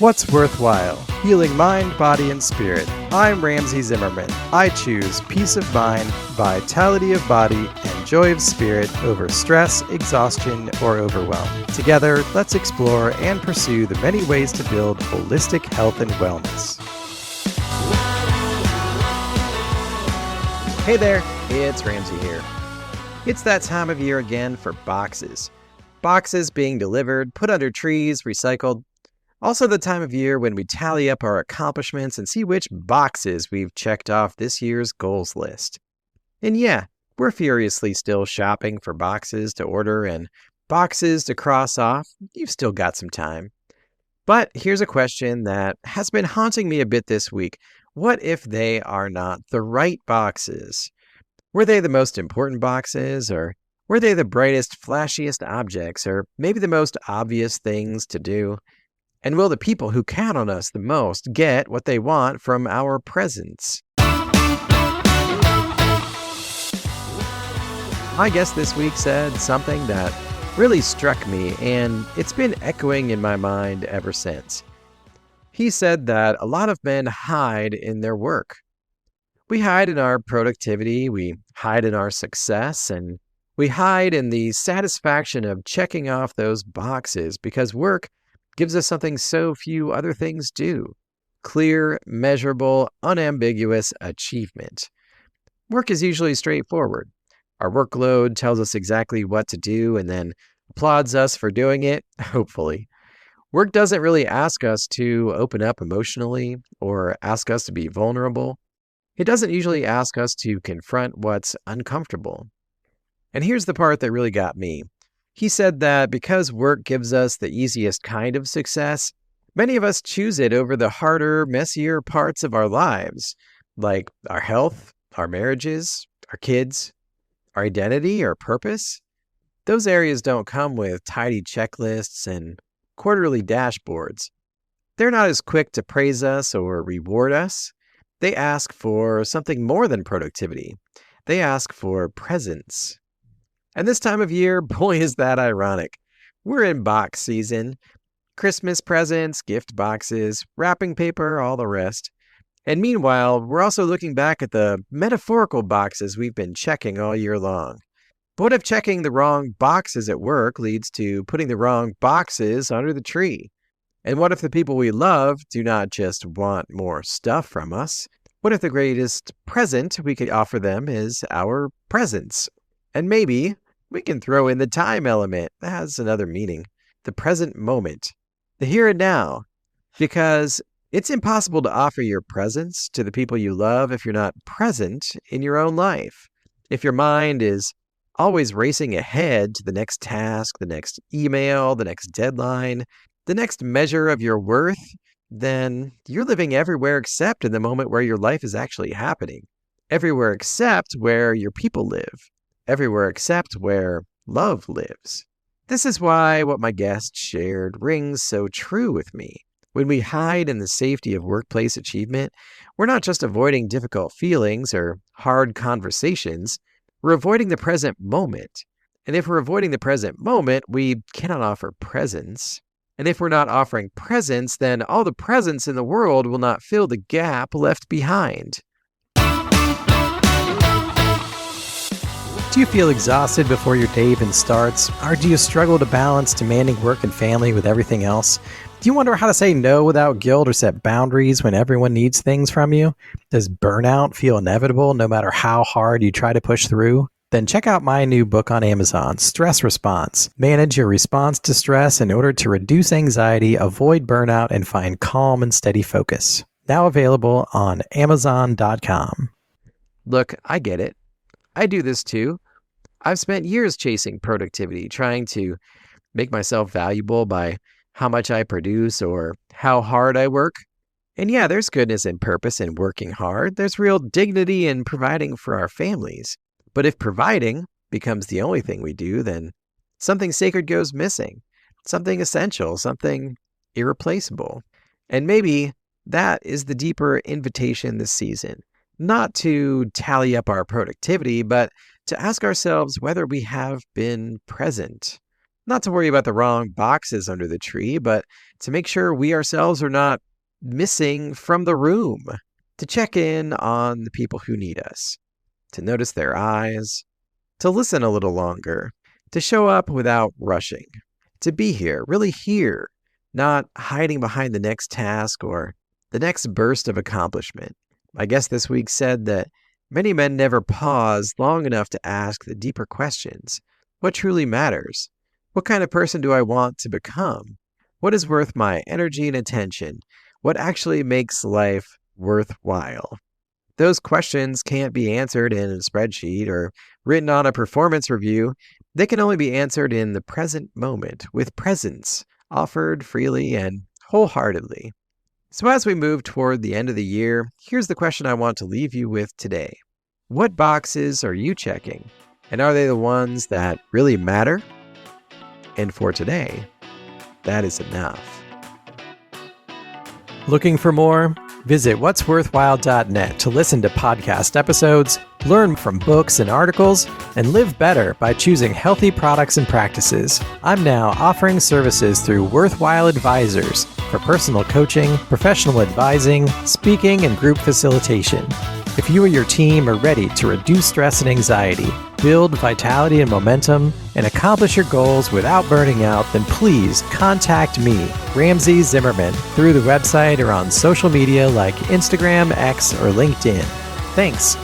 What's worthwhile? Healing mind, body, and spirit. I'm Ramsey Zimmerman. I choose peace of mind, vitality of body, and joy of spirit over stress, exhaustion, or overwhelm. Together, let's explore and pursue the many ways to build holistic health and wellness. Hey there, it's Ramsey here. It's that time of year again for boxes. Boxes being delivered, put under trees, recycled. Also the time of year when we tally up our accomplishments and see which boxes we've checked off this year's goals list. And yeah, we're furiously still shopping for boxes to order and boxes to cross off. You've still got some time. But here's a question that has been haunting me a bit this week. What if they are not the right boxes? Were they the most important boxes, or were they the brightest, flashiest objects, or maybe the most obvious things to do? And will the people who count on us the most get what they want from our presents? My guest this week said something that really struck me, and it's been echoing in my mind ever since. He said that a lot of men hide in their work. We hide in our productivity, we hide in our success, and we hide in the satisfaction of checking off those boxes because work gives us something so few other things do: clear, measurable, unambiguous achievement. Work is usually straightforward. Our workload tells us exactly what to do and then applauds us for doing it, hopefully. Work doesn't really ask us to open up emotionally or ask us to be vulnerable. It doesn't usually ask us to confront what's uncomfortable. And here's the part that really got me. He said that because work gives us the easiest kind of success, many of us choose it over the harder, messier parts of our lives, like our health, our marriages, our kids, our identity, our purpose. Those areas don't come with tidy checklists and quarterly dashboards. They're not as quick to praise us or reward us. They ask for something more than productivity. They ask for presence. And this time of year, boy, is that ironic. We're in box season. Christmas presents, gift boxes, wrapping paper, all the rest. And meanwhile, we're also looking back at the metaphorical boxes we've been checking all year long. But what if checking the wrong boxes at work leads to putting the wrong boxes under the tree? And what if the people we love do not just want more stuff from us? What if the greatest present we could offer them is our presence? And maybe we can throw in the time element. That has another meaning. The present moment. The here and now. Because it's impossible to offer your presence to the people you love if you're not present in your own life. If your mind is always racing ahead to the next task, the next email, the next deadline, the next measure of your worth, then you're living everywhere except in the moment where your life is actually happening. Everywhere except where your people live. Everywhere except where love lives. This is why what my guest shared rings so true with me. When we hide in the safety of workplace achievement, we're not just avoiding difficult feelings or hard conversations, we're avoiding the present moment. And if we're avoiding the present moment, we cannot offer presence. And if we're not offering presence, then all the presence in the world will not fill the gap left behind. Do you feel exhausted before your day even starts? Or do you struggle to balance demanding work and family with everything else? Do you wonder how to say no without guilt or set boundaries when everyone needs things from you? Does burnout feel inevitable no matter how hard you try to push through? Then check out my new book on Amazon, Stress Response. Manage your response to stress in order to reduce anxiety, avoid burnout, and find calm and steady focus. Now available on Amazon.com. Look, I get it. I do this too. I've spent years chasing productivity, trying to make myself valuable by how much I produce or how hard I work. And yeah, there's goodness and purpose in working hard. There's real dignity in providing for our families. But if providing becomes the only thing we do, then something sacred goes missing. Something essential, something irreplaceable. And maybe that is the deeper invitation this season. Not to tally up our productivity, but to ask ourselves whether we have been present. Not to worry about the wrong boxes under the tree, but to make sure we ourselves are not missing from the room, to check in on the people who need us, to notice their eyes, to listen a little longer, to show up without rushing, to be here, really here, not hiding behind the next task or the next burst of accomplishment. My guest this week said that many men never pause long enough to ask the deeper questions. What truly matters? What kind of person do I want to become? What is worth my energy and attention? What actually makes life worthwhile? Those questions can't be answered in a spreadsheet or written on a performance review. They can only be answered in the present moment with presence, offered freely and wholeheartedly. So as we move toward the end of the year, here's the question I want to leave you with today. What boxes are you checking? And are they the ones that really matter? And for today, that is enough. Looking for more? Visit what'sworthwhile.net to listen to podcast episodes, learn from books and articles, and live better by choosing healthy products and practices. I'm now offering services through Worthwhile Advisors for personal coaching, professional advising, speaking, and group facilitation. If you or your team are ready to reduce stress and anxiety, build vitality and momentum, and accomplish your goals without burning out, then please contact me, Ramsey Zimmerman, through the website or on social media like Instagram, X, or LinkedIn. Thanks.